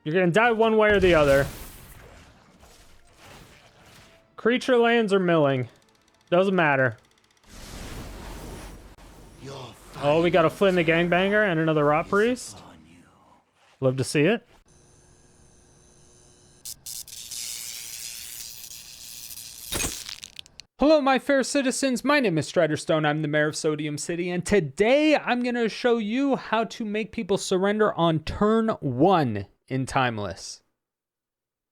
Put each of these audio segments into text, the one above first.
You're gonna die one way or the other. Creature lands or milling. Doesn't matter. Oh, we got a Flynn the Gangbanger and another Rot Priest. Love to see it. Hello, my fair citizens. My name is Strider Stone. I'm the mayor of Sodium City, and today I'm going to show you how to make people surrender on turn 1 in Timeless.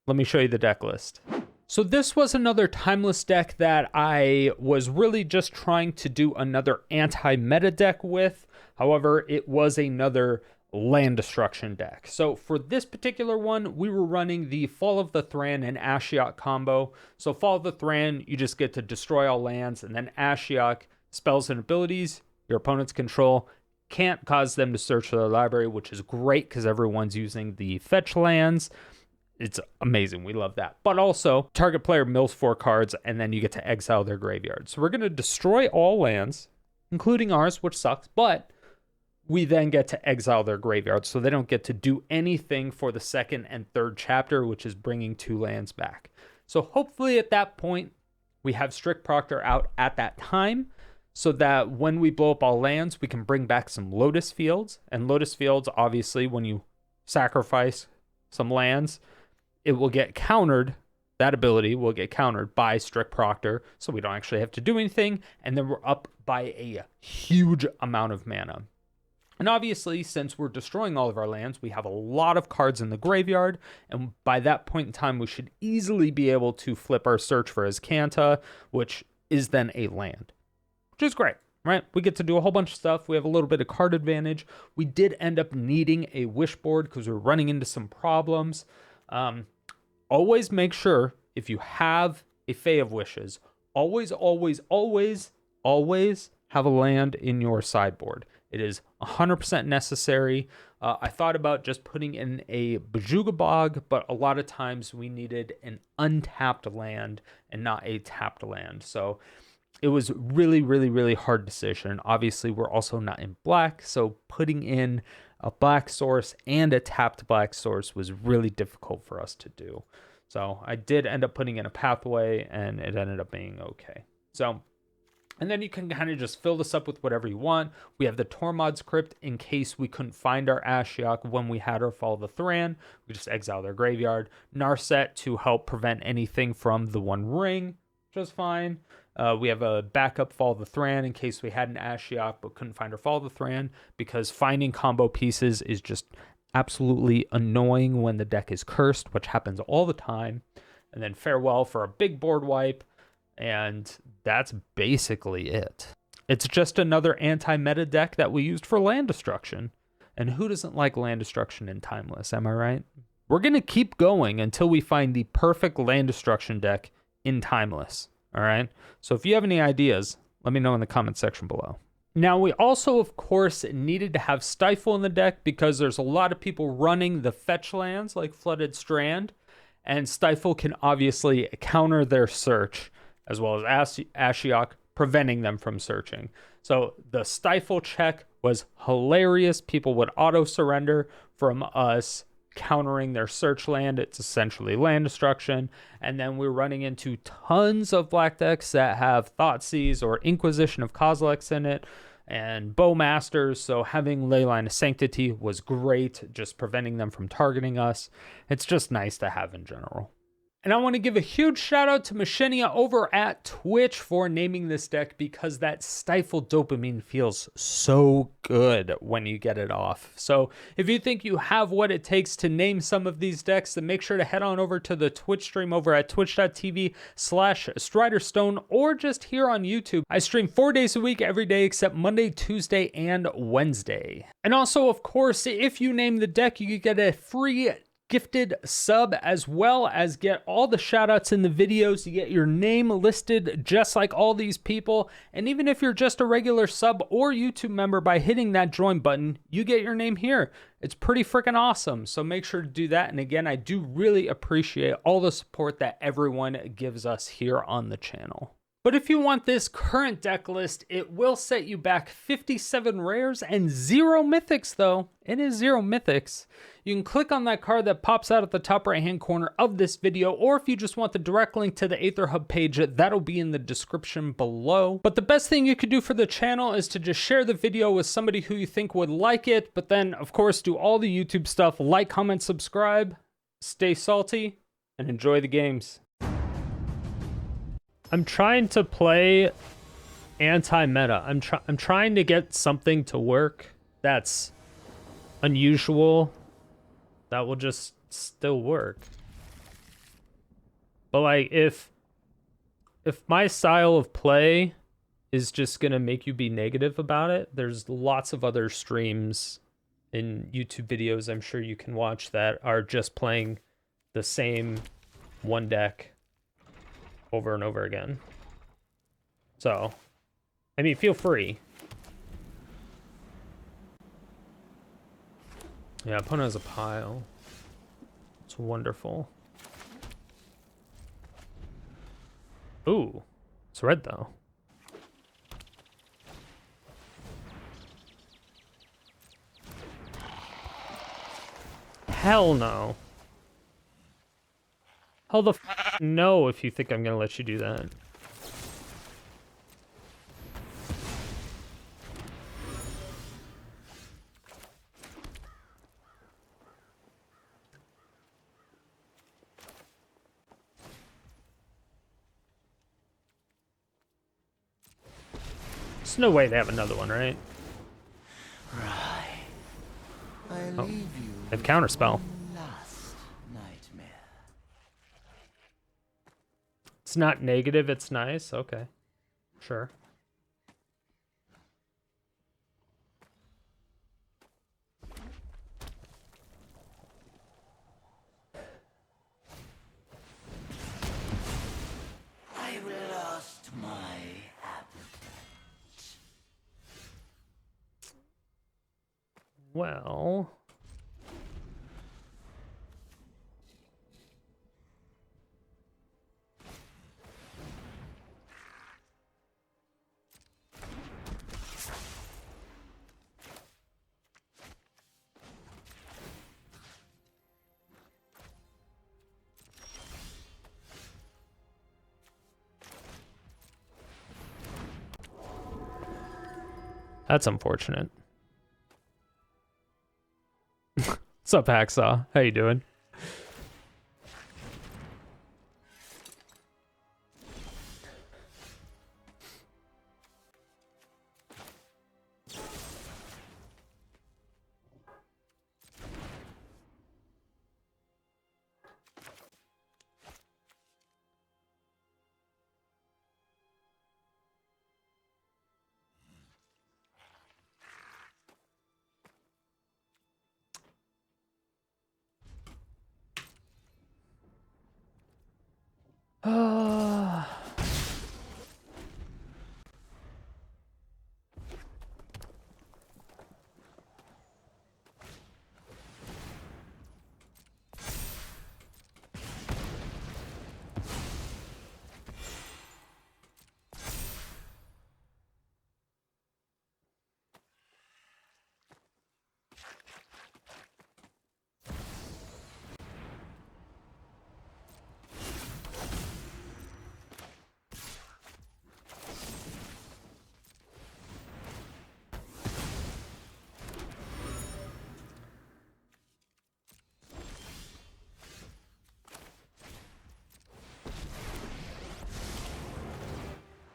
Let me show you the deck list. So this was another Timeless deck that I was really just trying to do another anti-meta deck with. However, it was another land destruction deck. So for this particular one, we were running the Fall of the Thran and Ashiok combo. So Fall of the Thran, you just get to destroy all lands, and then Ashiok, spells and abilities your opponents control can't cause them to search for their library, which is great because everyone's using the fetch lands. It's amazing. We love that. But also, target player mills 4 cards, and then you get to exile their graveyard. So we're going to destroy all lands, including ours, which sucks, but we then get to exile their graveyard, so they don't get to do anything for the second and third chapter, which is bringing 2 lands back. So hopefully at that point, we have Strict Proctor out at that time, so that when we blow up all lands, we can bring back some Lotus Fields. And Lotus Fields, obviously, when you sacrifice some lands, it will get countered. That ability will get countered by Strict Proctor, so we don't actually have to do anything, and then we're up by a huge amount of mana. And obviously, since we're destroying all of our lands, we have a lot of cards in the graveyard, and by that point in time, we should easily be able to flip our search for Azcanta, which is then a land, which is great, right? We get to do a whole bunch of stuff. We have a little bit of card advantage. We did end up needing a wish board because we're running into some problems. Always make sure, if you have a Fae of Wishes, always have a land in your sideboard. It is 100% necessary. I thought about just putting in a Bajuga Bog, but a lot of times we needed an untapped land and not a tapped land. So it was really hard decision. Obviously, we're also not in black, so putting in a black source and a tapped black source was really difficult for us to do. So I did end up putting in a pathway, and it ended up being okay. So, and then you can kind of just fill this up with whatever you want. We have the Tormod's Crypt in case we couldn't find our Ashiok when we had our Fall of the Thran. We just exile their graveyard. Narset to help prevent anything from the One Ring, which is fine. We have a backup Fall of the Thran in case we had an Ashiok but couldn't find our Fall of the Thran, because finding combo pieces is just absolutely annoying when the deck is cursed, which happens all the time. And then Farewell for a big board wipe. And that's basically it. It's just another anti-meta deck that we used for land destruction. And who doesn't like land destruction in Timeless, am I right? We're going to keep going until we find the perfect land destruction deck in Timeless, all right? So if you have any ideas, let me know in the comment section below. Now, we also, of course, needed to have Stifle in the deck because there's a lot of people running the fetch lands like Flooded Strand, and Stifle can obviously counter their search, as well as Ashiok, preventing them from searching. So the Stifle check was hilarious. People would auto-surrender from us countering their search land. It's essentially land destruction. And then we're running into tons of black decks that have Thoughtseize or Inquisition of Kozilek's in it, and Bowmasters. So having Leyline of Sanctity was great, just preventing them from targeting us. It's just nice to have in general. And I want to give a huge shout out to Machenia over at Twitch for naming this deck, because that Stifle dopamine feels so good when you get it off. So if you think you have what it takes to name some of these decks, then make sure to head on over to the Twitch stream over at twitch.tv/StriderStone, or just here on YouTube. I stream 4 days a week, every day except Monday, Tuesday, and Wednesday. And also, of course, if you name the deck, you get a free gifted sub, as well as get all the shout outs in the videos. You get your name listed just like all these people. And even if you're just a regular sub or YouTube member, by hitting that join button, you get your name here. It's pretty freaking awesome. So make sure to do that. And again, I do really appreciate all the support that everyone gives us here on the channel. But if you want this current deck list, it will set you back 57 rares and 0 mythics, though. It is 0 mythics. You can click on that card that pops out at the top right-hand corner of this video, or if you just want the direct link to the Aether Hub page, that'll be in the description below. But the best thing you could do for the channel is to just share the video with somebody who you think would like it, but then, of course, do all the YouTube stuff, like, comment, subscribe, stay salty, and enjoy the games. I'm trying to play anti-meta. I'm trying to get something to work that's unusual, that will just still work. But like, if my style of play is just gonna make you be negative about it, there's lots of other streams and YouTube videos I'm sure you can watch that are just playing the same one deck over and over again. So, I mean, feel free. Yeah, opponent has a pile. It's wonderful. Ooh, it's red though. Hell no. Hell the f no if you think I'm gonna let you do that. There's no way they have another one, right? Right. Oh, they have counterspell. It's not negative, it's nice. Okay. Sure. I lost my appetite. Well, that's unfortunate. What's up, Hacksaw? How you doing?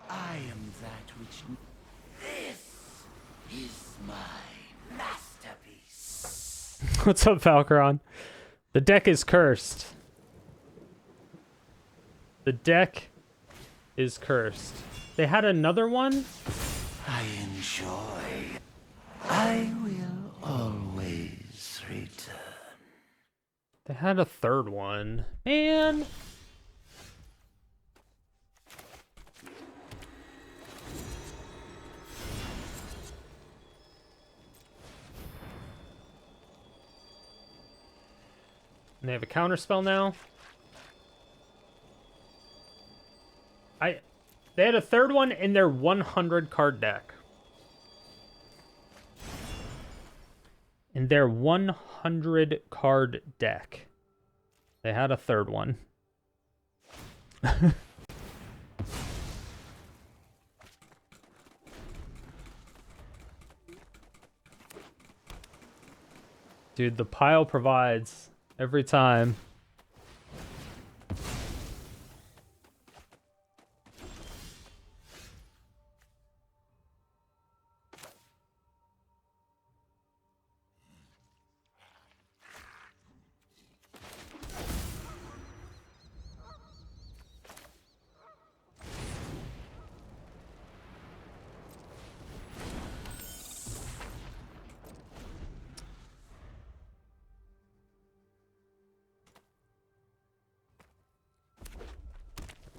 I am that which... This is my masterpiece. What's up, Falcaron? The deck is cursed. The deck is cursed. They had another one? I enjoy. I will always return. They had a third one. Man. And they have a counterspell now. They had a third one in their 100 card deck. In their 100 card deck. They had a third one. Dude, the pile provides every time.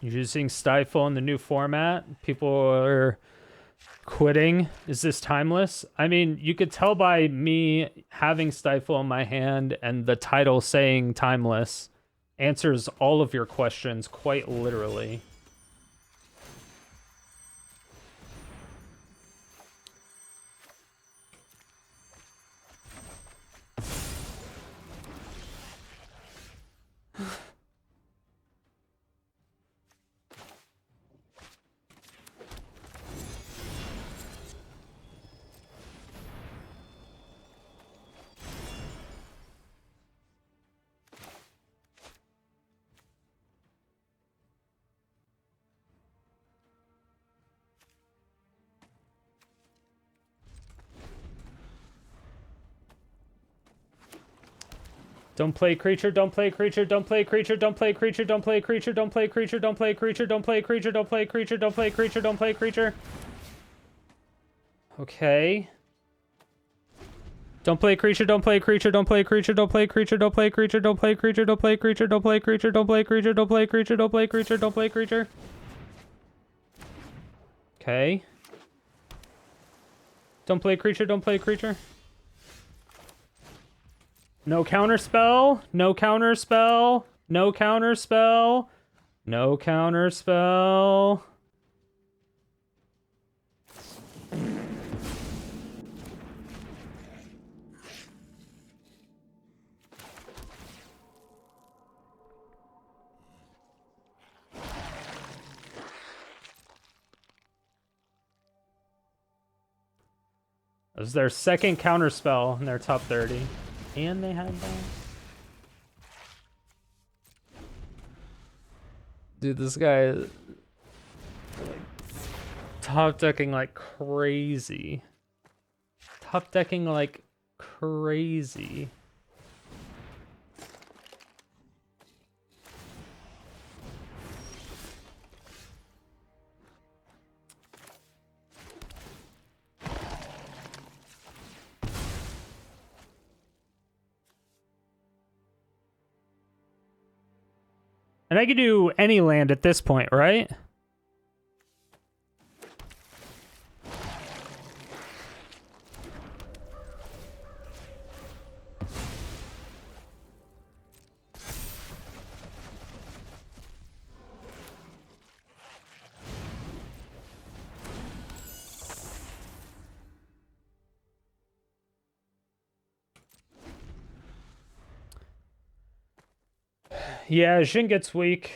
You're using Stifle in the new format. People are quitting. Is this timeless? I mean, you could tell by me having Stifle in my hand and the title saying timeless answers all of your questions quite literally. Don't play creature, don't play creature, don't play creature, don't play creature, don't play creature, don't play creature, don't play creature, don't play creature, don't play creature, don't play creature, don't play creature. Okay. Don't play creature, don't play creature, don't play creature, don't play creature, don't play creature, don't play creature, don't play creature, don't play creature, don't play creature, don't play creature, don't play creature, don't play creature. Okay. Don't play creature, don't play creature. No counter spell, no counter spell, no counter spell, no counter spell. That was their second counter spell in their top 30. And they had that. Dude, this guy is like top decking like crazy. Top decking like crazy. And I could do any land at this point, right? Yeah, Jhin gets weak.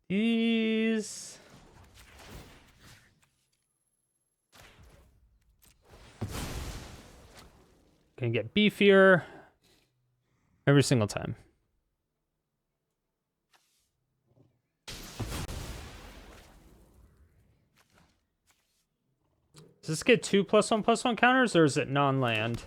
He's Gonna get beefier every single time. Does this get 2 +1/+1 counters, or is it non-land?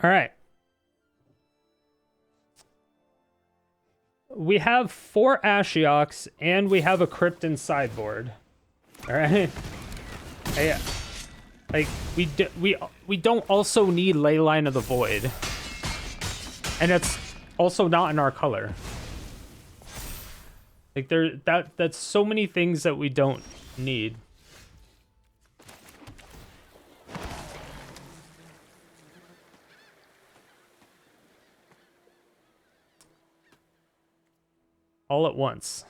All right. We have 4 Ashioks, and we have a Crypt in sideboard. All right. Like we don't also need Leyline of the Void, and it's also not in our color. Like that's so many things that we don't need. All at once.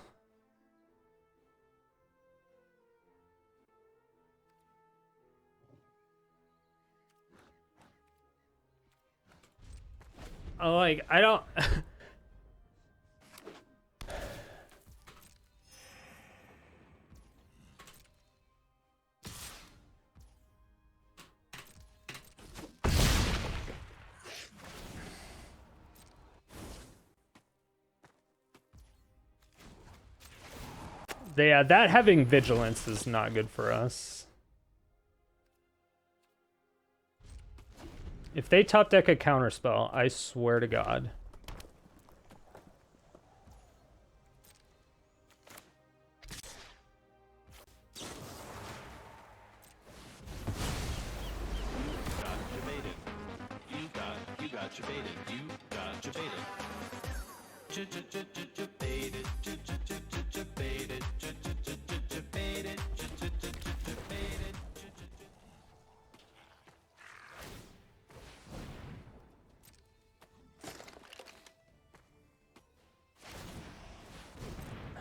Like, I don't... Yeah, that having vigilance is not good for us. If they top deck a counterspell, I swear to God.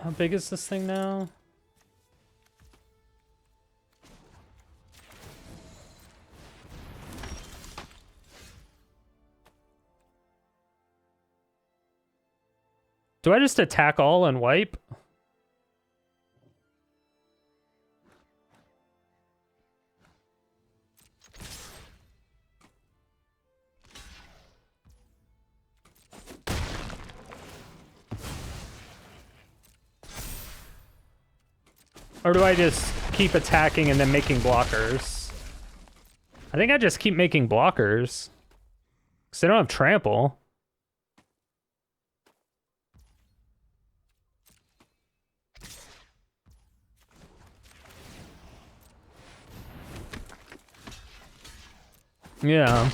How big is this thing now? Do I just attack all and wipe? Or do I just keep attacking and then making blockers? I think I just keep making blockers. Because they don't have trample. Yeah.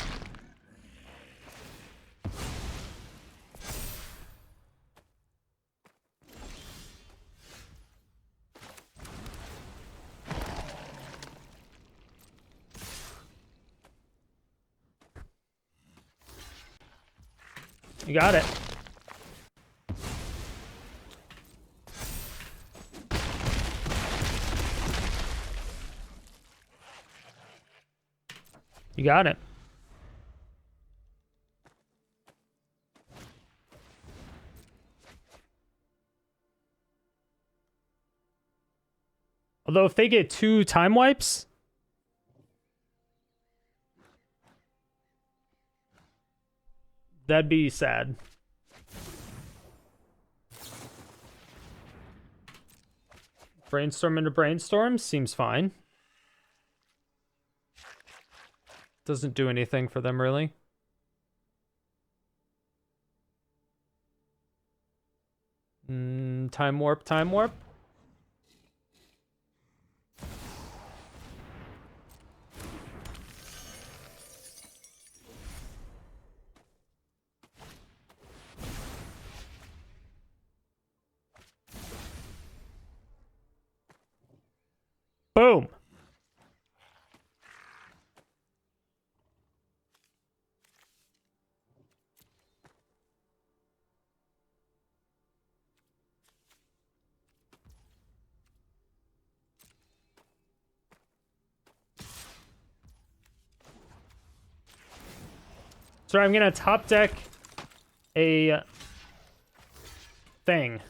You got it. You got it. Although if they get 2 time wipes, that'd be sad. Brainstorm into brainstorm seems fine. Doesn't do anything for them, really. Time warp, time warp. Boom. So I'm gonna top deck a thing.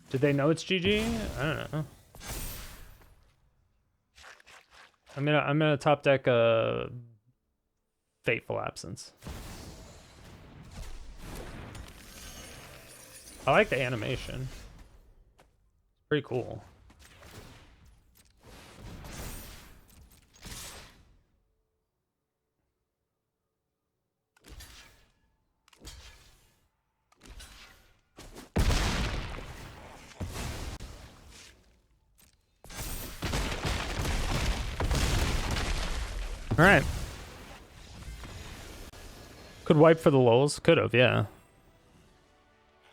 Did they know it's GG? I don't know. I'm gonna top deck a Fateful Absence. I like the animation. Pretty cool. All right. Could wipe for the lulz. Could have, yeah.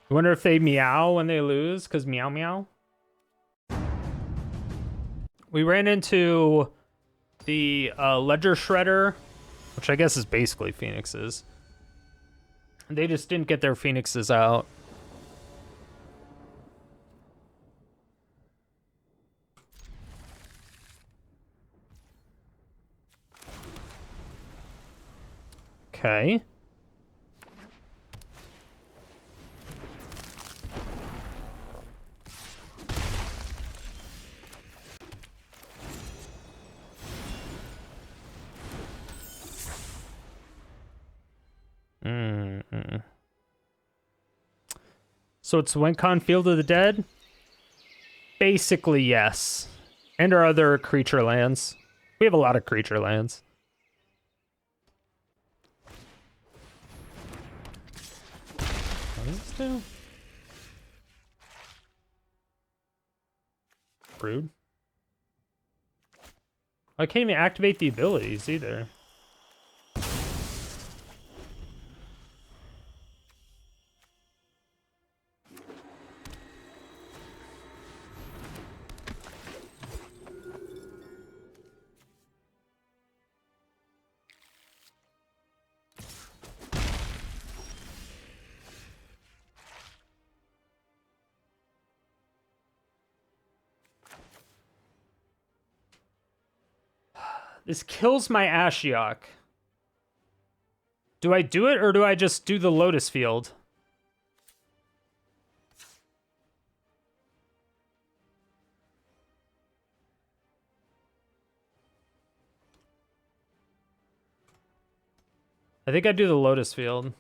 I wonder if they meow when they lose, because meow meow. We ran into the Ledger Shredder, which I guess is basically Phoenixes. They just didn't get their Phoenixes out. Okay. So it's Wincon Field of the Dead? Basically, yes. And our other creature lands. We have a lot of creature lands. What does this do? Rude. I can't even activate the abilities either. This kills my Ashiok. Do I do it or do I just do the Lotus Field? I think I do the Lotus Field.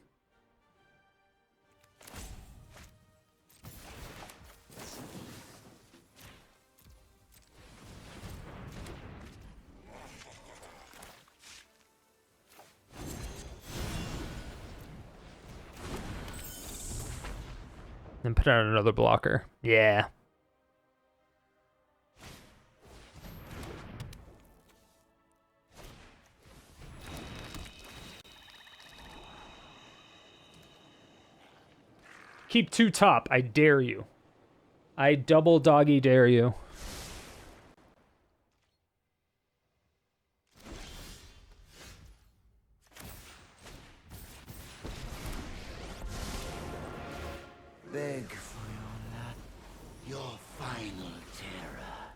And put out another blocker. Yeah. Keep two top. I dare you. I double doggy dare you. Beg for your final terror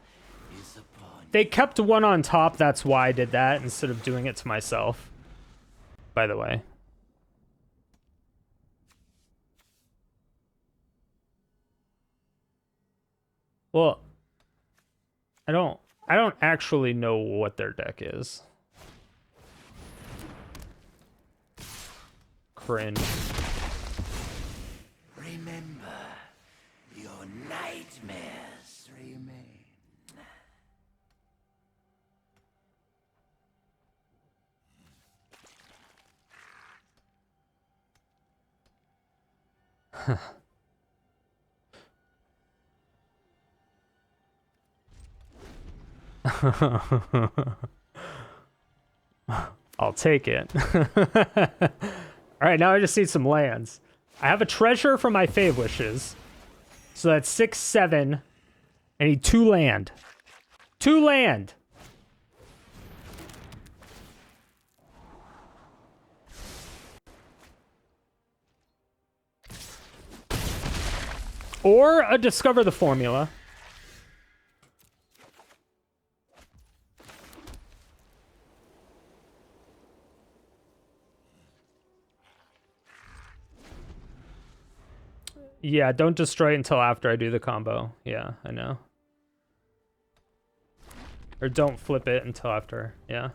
is upon They kept one on top, that's why I did that, instead of doing it to myself. By the way. Well, I don't actually know what their deck is. Cringe. Remember, your nightmares remain. I'll take it. All right, now I just need some lands. I have a treasure from my Fae of Wishes. So that's 6, 7. I need 2 land. 2 land! Or a Discover the Formula. Yeah, don't destroy it until after I do the combo. Yeah, I know. Or don't flip it until after. Yeah.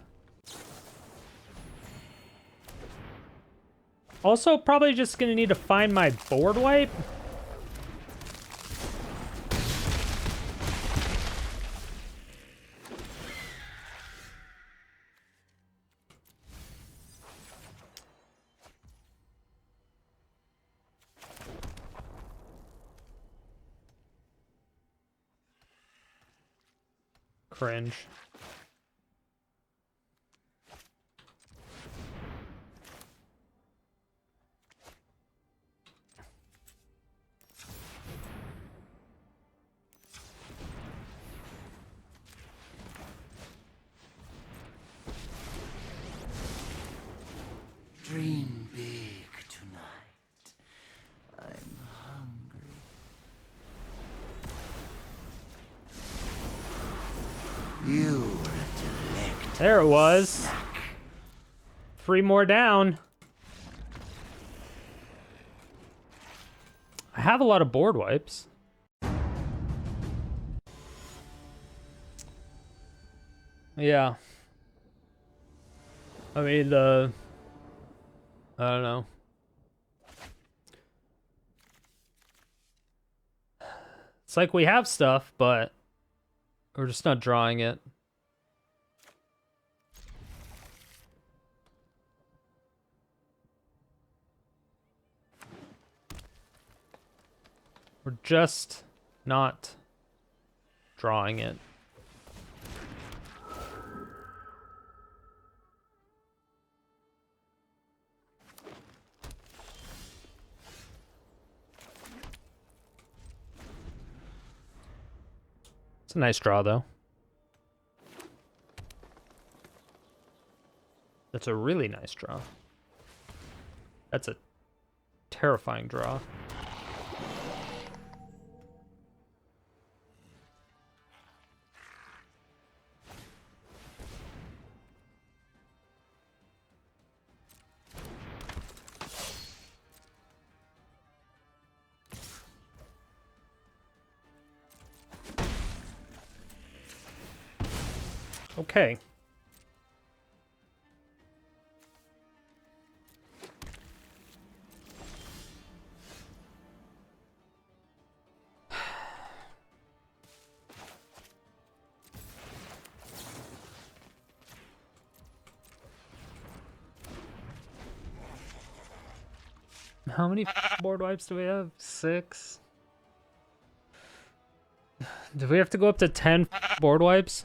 Also, probably just gonna need to find my board wipe. Cringe. Dream big tonight. I'm hungry. You were a delectable There it was. snack. 3 more down. I have a lot of board wipes. Yeah. I mean, I don't know. It's like we have stuff, but we're just not drawing it. We're just not drawing it. It's a nice draw, though. That's a really nice draw. That's a terrifying draw. Okay. How many board wipes do we have? 6? Do we have to go up to 10 board wipes?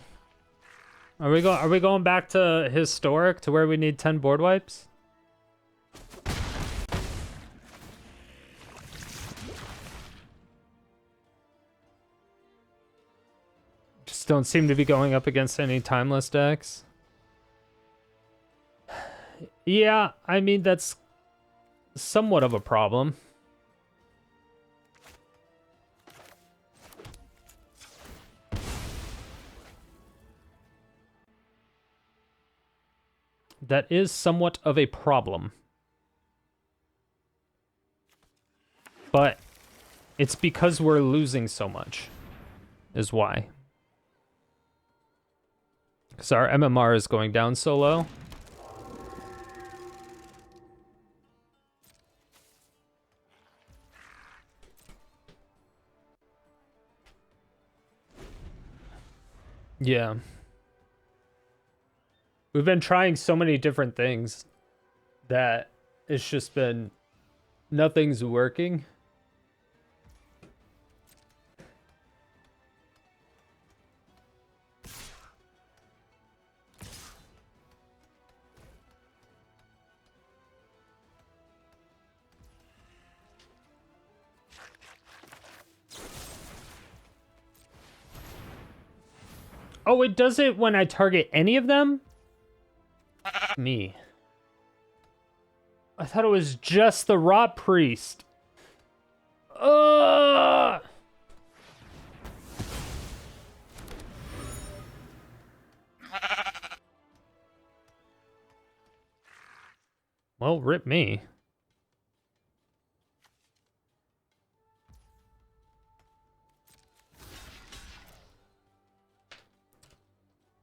Are we going back to historic to where we need 10 board wipes? Just don't seem to be going up against any timeless decks. Yeah, I mean that's somewhat of a problem. That is somewhat of a problem. But it's because we're losing so much, is why. Because our MMR is going down so low. Yeah. We've been trying so many different things that it's just been nothing's working. Oh, it does it when I target any of them? Me. I thought it was just the Rot Priest. Ugh! Well, rip me.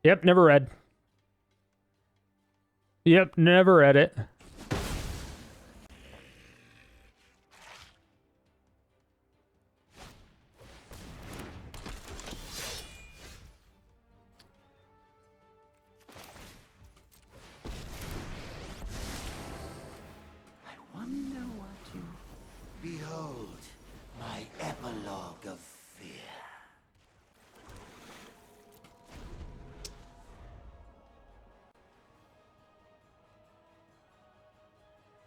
Yep, never read. Yep, never read it. I wonder what you... Behold, my epilogue of fear.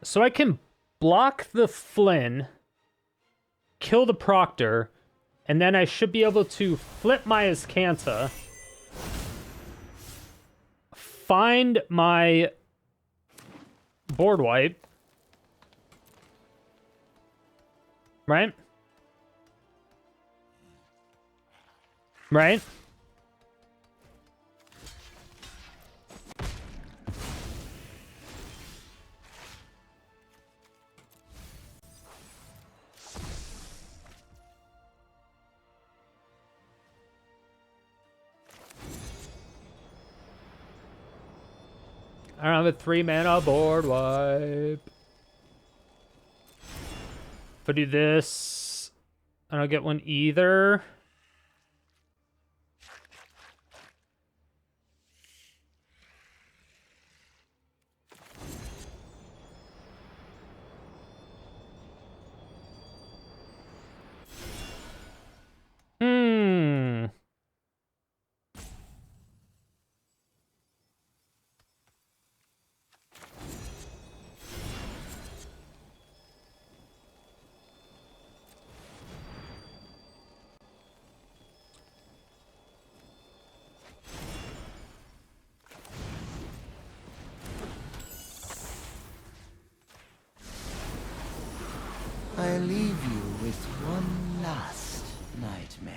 So I can block the Flynn, kill the Proctor, and then I should be able to flip my Azcanta, find my board wipe, right? Right? I don't have a 3-mana board wipe. If I do this, I don't get one either. I leave you with one last nightmare.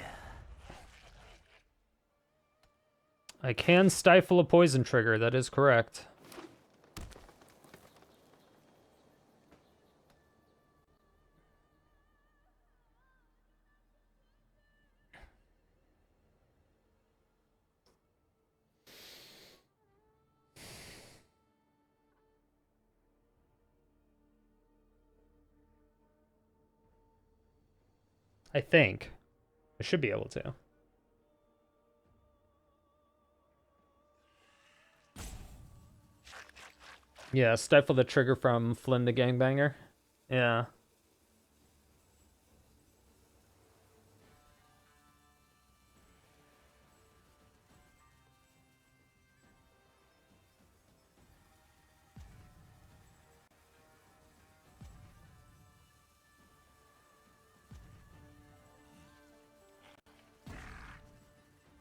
I can stifle a poison trigger, that is correct. I think. I should be able to. Yeah, stifle the trigger from Flynn the Gangbanger. Yeah.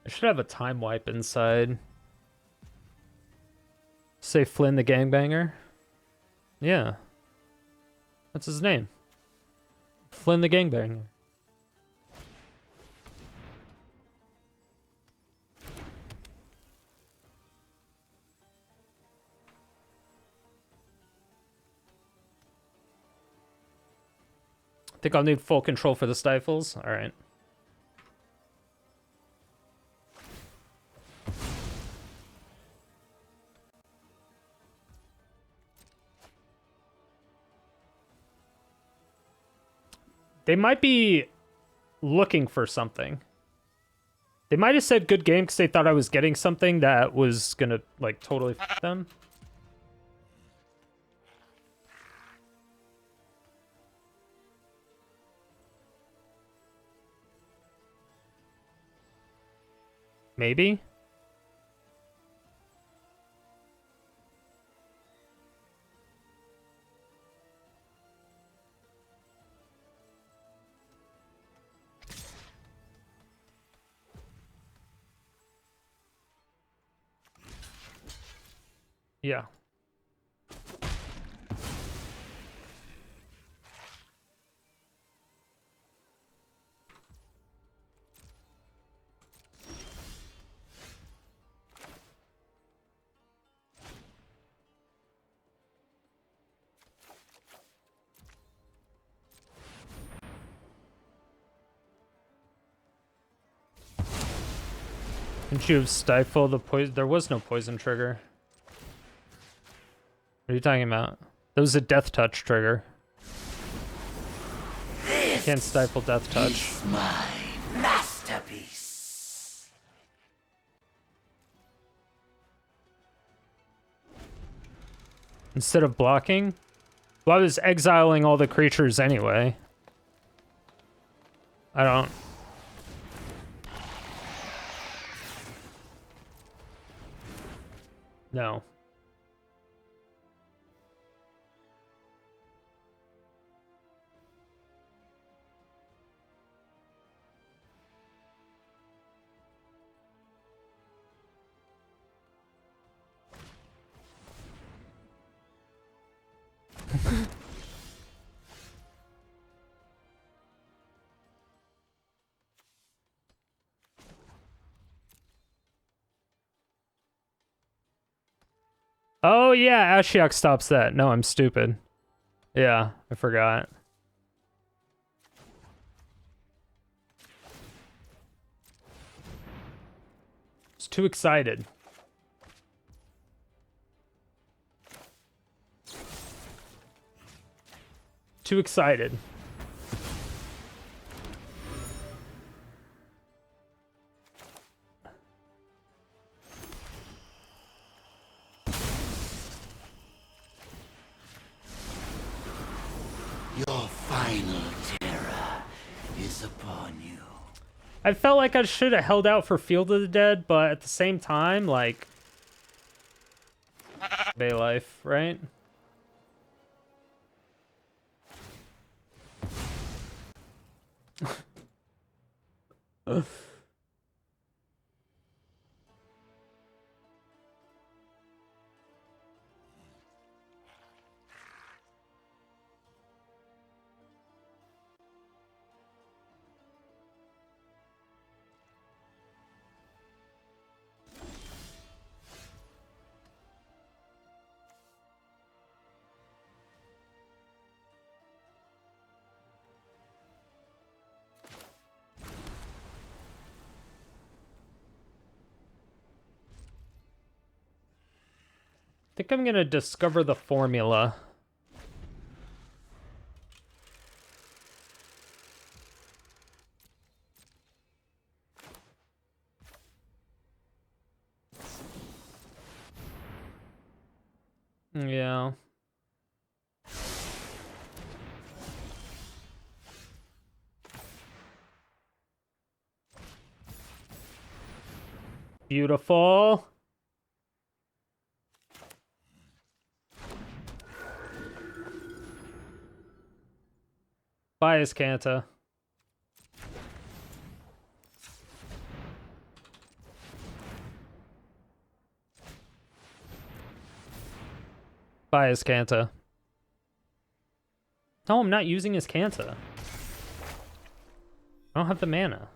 I should have a time wipe inside. Say Flynn the Gangbanger. Yeah. That's his name. Flynn the Gangbanger. I think I'll need full control for the stifles. Alright. They might be looking for something. They might have said good game because they thought I was getting something that was gonna, like, totally f them. Maybe? Yeah. Didn't you stifle the poison? There was no poison trigger. What are you talking about? There was a death touch trigger. You can't stifle death touch. My masterpiece. Instead of blocking? Well, I was exiling all the creatures anyway. I don't... No. Oh yeah, Ashiok stops that. No, I'm stupid. Yeah, I forgot. I was too excited. Too excited. Your final terror is upon you. I felt like I should have held out for Field of the Dead, but at the same time, like... Bay life, right? I think I'm gonna discover the formula. Yeah. Beautiful. Bye, Azcanta. Bye, Azcanta. No, I'm not using Azcanta. I don't have the mana.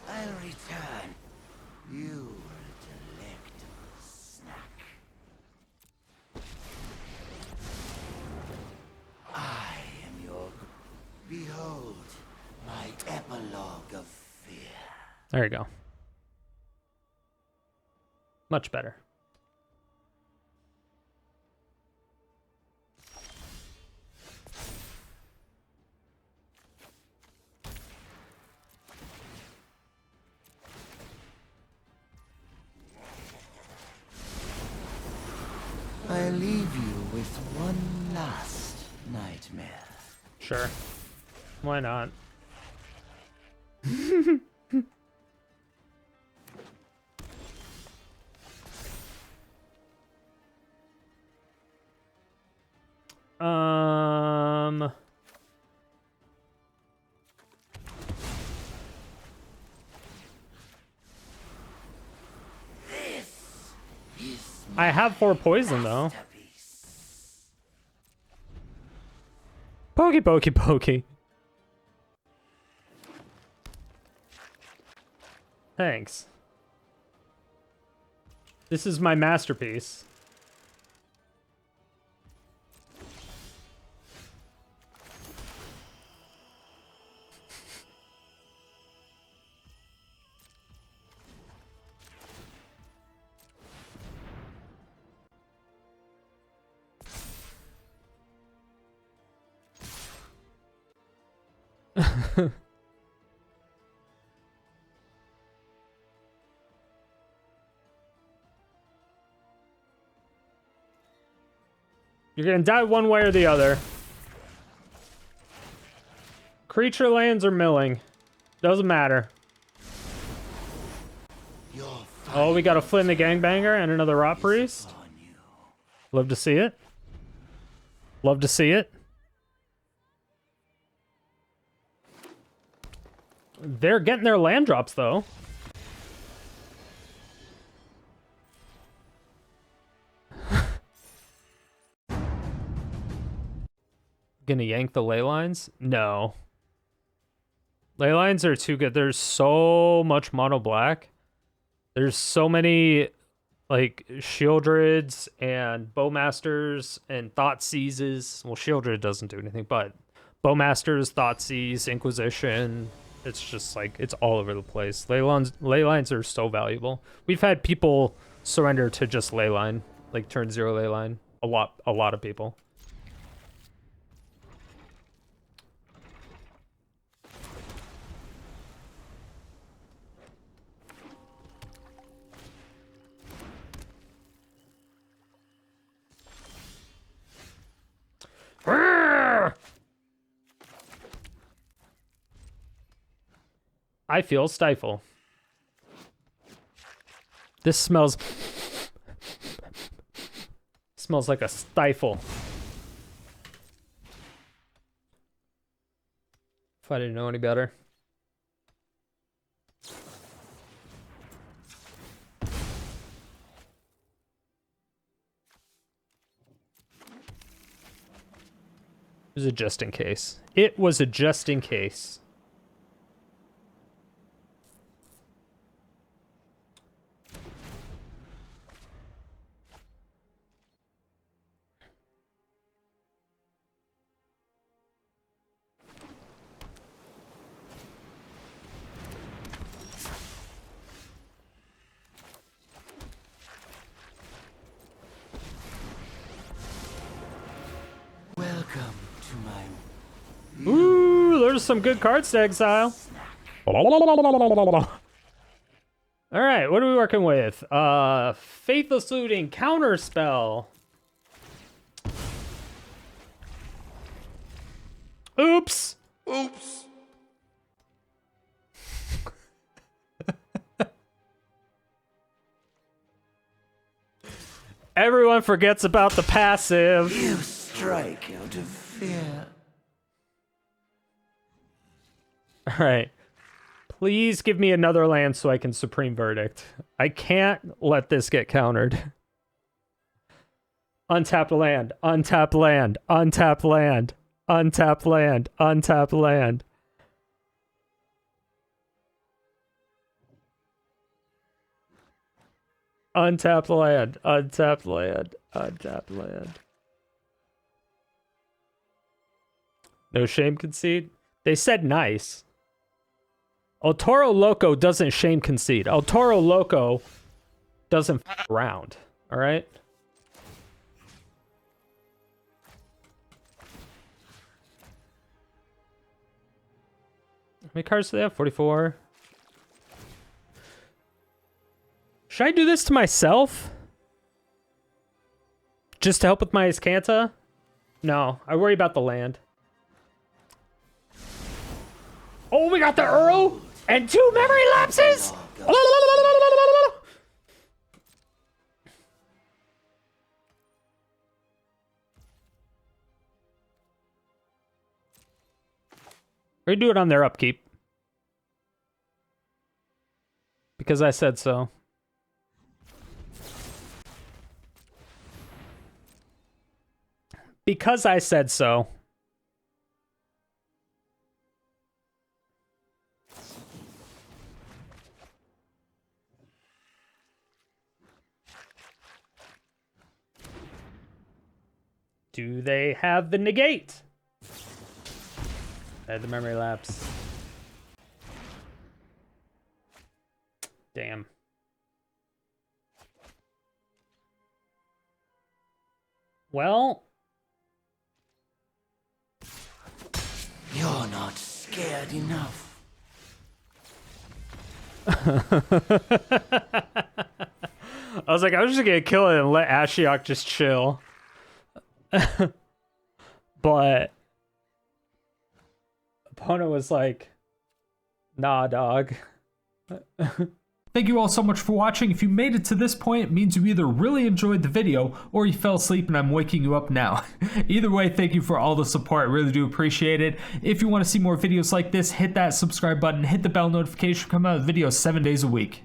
I'll return. You were a delectable snack. I am your... Behold, my epilogue of fear. There you go. Much better. I leave you with one last nightmare. Sure. Why not? I have 4 poison, though. Pokey, pokey, pokey. Thanks. This is my masterpiece. You're gonna die one way or the other. Creature lands or milling. Doesn't matter. Oh, we got a Flynn the Gangbanger and another Rot Priest. Love to see it. Love to see it. They're getting their land drops, though. Gonna yank the ley lines? No. Ley lines are too good. There's so much mono black. There's so many like Shieldreds and Bowmasters and Thoughtseizes. Well, Shieldred doesn't do anything, but Bowmasters, Thoughtseize, Inquisition. It's just like it's all over the place. Ley lines are so valuable. We've had people surrender to just ley line, like turn 0 ley line. A lot of people. I feel Stifle. This smells like a stifle. If I didn't know any better. It was a just in case. It was a just in case. Ooh, there's some good cards to exile. All right, what are we working with? Faithless Looting, Counterspell. Oops. Oops. Everyone forgets about the passive. You strike out of fear. All right. Please give me another land so I can Supreme Verdict. I can't let this get countered. Untap land, untap land, untap land, untap land, untap land. Untap land, untap land, untap land. No shame concede? They said nice. El Toro Loco doesn't shame concede. El Toro Loco doesn't f around. All right? How many cards do they have? 44. Should I do this to myself? Just to help with my Azcanta? No, I worry about the land. Oh, we got the Earl and 2 memory lapses! We do it on their upkeep. Because I said so. Because I said so. Do they have the negate? I had the memory lapse. Damn. Well. You're not scared enough. I was like, I was just gonna kill it and let Ashiok just chill. But opponent was like, nah, dog. Thank you all so much for watching. If you made it to this point, it means you either really enjoyed the video or you fell asleep and I'm waking you up now. Either way, thank you for all the support. I really do appreciate it. If you want to see more videos like this, hit that subscribe button, hit the bell notification, come out with videos 7 days a week.